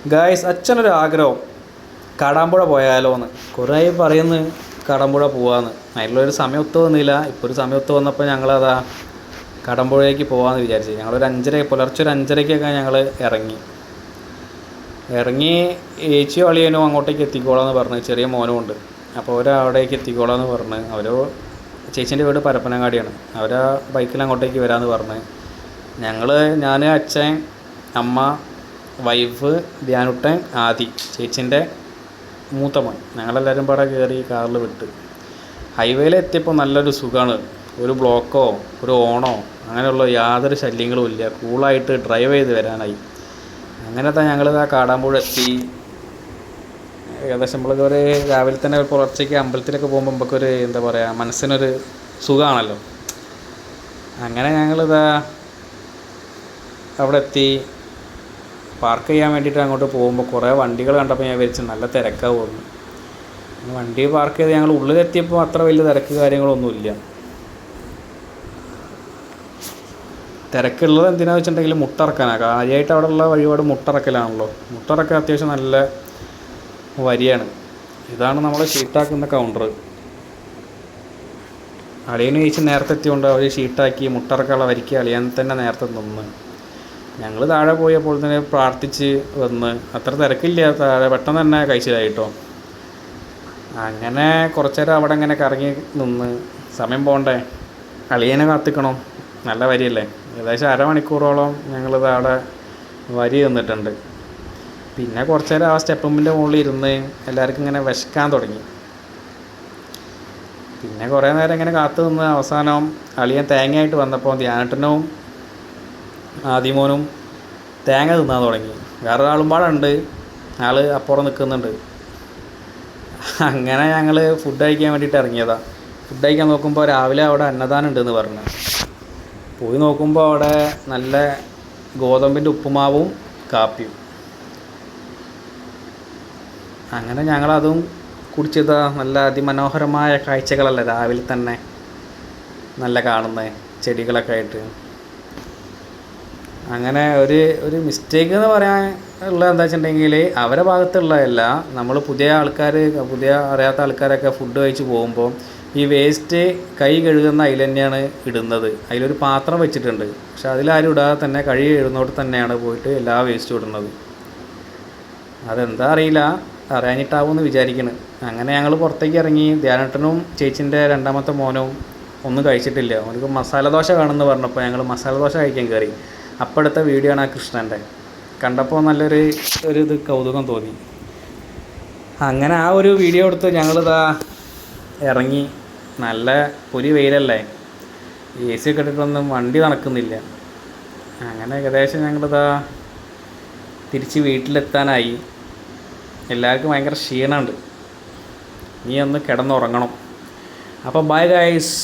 Guys, അച്ഛനൊരു ആഗ്രഹം കാടാമ്പുഴ പോയാലോ എന്ന്. കുറേ പറയുന്നു കാടാമ്പുഴ പോവാന്ന്. അതിലുള്ളൊരു സമയം ഒത്തു വന്നില്ല. ഇപ്പോൾ ഒരു സമയം ഒത്തു വന്നപ്പോൾ ഞങ്ങളതാ കടമ്പുഴയ്ക്ക് പോകാമെന്ന് വിചാരിച്ചു. ഞങ്ങളൊരു 5:30, പുലർച്ചെ ഒരു 5:30ക്കൊക്കെ ഞങ്ങൾ ഇറങ്ങി ഏച്ചിയോ അളിയനോ അങ്ങോട്ടേക്ക് എത്തിക്കോളാമെന്ന് പറഞ്ഞ്. ചെറിയ മോനും ഉണ്ട്. അപ്പോൾ അവർ അവിടേക്ക് എത്തിക്കോളാമെന്ന് പറഞ്ഞ്. അവർ ചേച്ചീൻ്റെ വീട് പരപ്പനങ്ങാടിയാണ്. അവർ ആ ബൈക്കിൽ അങ്ങോട്ടേക്ക് വരാമെന്ന് പറഞ്ഞ്. ഞാൻ, അച്ഛൻ, അമ്മ, വൈഫ്, ധ്യാനുട്ടൻ, ആദി, ചേച്ചീൻ്റെ മൂത്ത മോൻ, ഞങ്ങളെല്ലാവരും പാടെ കയറി കാറിൽ വിട്ട്. ഹൈവേയിൽ എത്തിയപ്പോൾ നല്ലൊരു സുഖമാണ്. ഒരു ബ്ലോക്കോ ഒരു ഓണോ അങ്ങനെയുള്ള യാതൊരു ശല്യങ്ങളും ഇല്ല. കൂളായിട്ട് ഡ്രൈവ് ചെയ്ത് വരാനായി. അങ്ങനത്തെ ഞങ്ങളിതാ കാടാമ്പുഴ എത്തി. ഏകദേശം നമ്മളൊരു രാവിലെ തന്നെ പുലർച്ചയ്ക്ക് അമ്പലത്തിലൊക്കെ പോകുമ്പോൾ നമുക്കൊരു എന്താ പറയുക, മനസ്സിനൊരു സുഖമാണല്ലോ. അങ്ങനെ ഞങ്ങളിതാ അവിടെ എത്തി. പാർക്ക് ചെയ്യാൻ വേണ്ടിയിട്ട് അങ്ങോട്ട് പോകുമ്പോൾ കുറേ വണ്ടികൾ കണ്ടപ്പോൾ ഞാൻ വിചാരിച്ചു നല്ല തിരക്കാവുമെന്ന്. വണ്ടി പാർക്ക് ചെയ്ത് ഞങ്ങൾ ഉള്ളിലെത്തിയപ്പോൾ അത്ര വലിയ തിരക്ക് കാര്യങ്ങളൊന്നുമില്ല. തിരക്കുള്ളത് എന്തിനാണെന്ന് വെച്ചിട്ടുണ്ടെങ്കിൽ മുട്ടിറക്കാനാണ് കാര്യമായിട്ട്. അവിടെയുള്ള വഴിപാട് മുട്ടിറക്കലാണല്ലോ. മുട്ടിറക്കാൻ അത്യാവശ്യം നല്ല വരിയാണ്. ഇതാണ് നമ്മൾ ഷീട്ടാക്കുന്ന കൗണ്ടർ. അളിയന് ചേച്ചി നേരത്തെ എത്തിയോണ്ട് അവർ ഷീട്ടാക്കി മുട്ടിറക്കാനുള്ള വരിക്ക് അളിയാൻ തന്നെ നേരത്തെ നിന്ന്. ഞങ്ങൾ താഴെ പോയപ്പോൾ തന്നെ പ്രാർത്ഥിച്ച് വന്ന്. അത്ര തിരക്കില്ല. താഴെ പെട്ടെന്ന് തന്നെ കഴിച്ചതായിട്ടോ. അങ്ങനെ കുറച്ച് നേരം അവിടെ ഇങ്ങനെ കറങ്ങി നിന്ന്. സമയം പോകണ്ടേ, അളിയനെ കാത്തിക്കണം. നല്ല വരിയല്ലേ. ഏകദേശം അരമണിക്കൂറോളം ഞങ്ങളിത് അവിടെ വരി നിന്നിട്ടുണ്ട്. പിന്നെ കുറച്ച് നേരം ആ സ്റ്റെപ്പിൻ്റെ മുകളിൽ ഇരുന്ന് എല്ലാവർക്കും ഇങ്ങനെ വിശക്കാൻ തുടങ്ങി. പിന്നെ കുറേ നേരം ഇങ്ങനെ കാത്തു നിന്ന് അവസാനം അളിയൻ തേങ്ങയായിട്ട് വന്നപ്പോൾ ധ്യാനട്ടനും ആദിമോനും തേങ്ങ തിന്നാൻ തുടങ്ങി. വേറൊരാളും പാടുണ്ട്, ആൾ അപ്പുറം നിൽക്കുന്നുണ്ട്. അങ്ങനെ ഞങ്ങൾ ഫുഡ് കഴിക്കാൻ വേണ്ടിയിട്ട് ഇറങ്ങിയതാണ്. ഫുഡ് കഴിക്കാൻ നോക്കുമ്പോൾ രാവിലെ അവിടെ അന്നദാനം ഉണ്ടെന്ന് പറഞ്ഞു. പോയി നോക്കുമ്പോൾ അവിടെ നല്ല ഗോതമ്പിൻ്റെ ഉപ്പുമാവും കാപ്പിയും. അങ്ങനെ ഞങ്ങളതും കുടിച്ചത്. നല്ല അതിമനോഹരമായ കാഴ്ചകളല്ലേ രാവിലെ തന്നെ നല്ല കാണുന്നത്, ചെടികളൊക്കെ ആയിട്ട്. അങ്ങനെ ഒരു മിസ്റ്റേക്ക് എന്ന് പറയാൻ ഉള്ളത് എന്താ വെച്ചിട്ടുണ്ടെങ്കിൽ അവരുടെ ഭാഗത്തുള്ളതല്ല. നമ്മൾ പുതിയ അറിയാത്ത ആൾക്കാരൊക്കെ ഫുഡ് കഴിച്ച് പോകുമ്പോൾ ഈ വേസ്റ്റ് കൈ കഴുകുന്ന അതിൽ തന്നെയാണ് ഇടുന്നത്. അതിലൊരു പാത്രം വെച്ചിട്ടുണ്ട്. പക്ഷെ അതിലാരും ഇടാതെ തന്നെ കൈ കഴുകുന്നോട്ട് തന്നെയാണ് പോയിട്ട് എല്ലാ വേസ്റ്റും ഇടുന്നത്. അതെന്താ അറിയില്ല, അറിയാഞ്ഞിട്ടാവുമെന്ന് വിചാരിക്കണം. അങ്ങനെ ഞങ്ങൾ പുറത്തേക്ക് ഇറങ്ങി. ധ്യാനട്ടനും ചേച്ചിൻ്റെ രണ്ടാമത്തെ മോനും ഒന്നും കഴിച്ചിട്ടില്ല. അവർക്ക് മസാല ദോശ കാണുമെന്ന് പറഞ്ഞപ്പോൾ ഞങ്ങൾ മസാല ദോശ കഴിക്കാൻ കയറി. അപ്പോൾ എടുത്ത വീഡിയോ ആണ് ആ കൃഷ്ണൻ്റെ. കണ്ടപ്പോൾ നല്ലൊരു കൗതുകം തോന്നി. അങ്ങനെ ആ ഒരു വീഡിയോ എടുത്ത് ഞങ്ങളിതാ ഇറങ്ങി. നല്ല പൊരി വെയിലല്ലേ, AC ഒക്കെ ഇട്ടിട്ടൊന്നും വണ്ടി നടക്കുന്നില്ല. അങ്ങനെ ഏകദേശം ഞങ്ങളിതാ തിരിച്ച് വീട്ടിലെത്താനായി. എല്ലാവർക്കും ഭയങ്കര ക്ഷീണമുണ്ട്. നീ ഒന്ന് കിടന്നുറങ്ങണം. അപ്പോൾ ബൈ ഗൈസ്.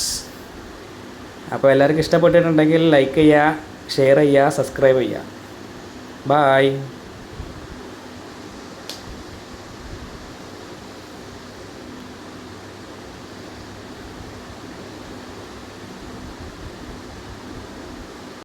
അപ്പോൾ എല്ലാവർക്കും ഇഷ്ടപ്പെട്ടിട്ടുണ്ടെങ്കിൽ ലൈക്ക് ചെയ്യുക, ഷെയർ ചെയ്യുക, സബ്സ്ക്രൈബ് ചെയ്യുക. ബൈ.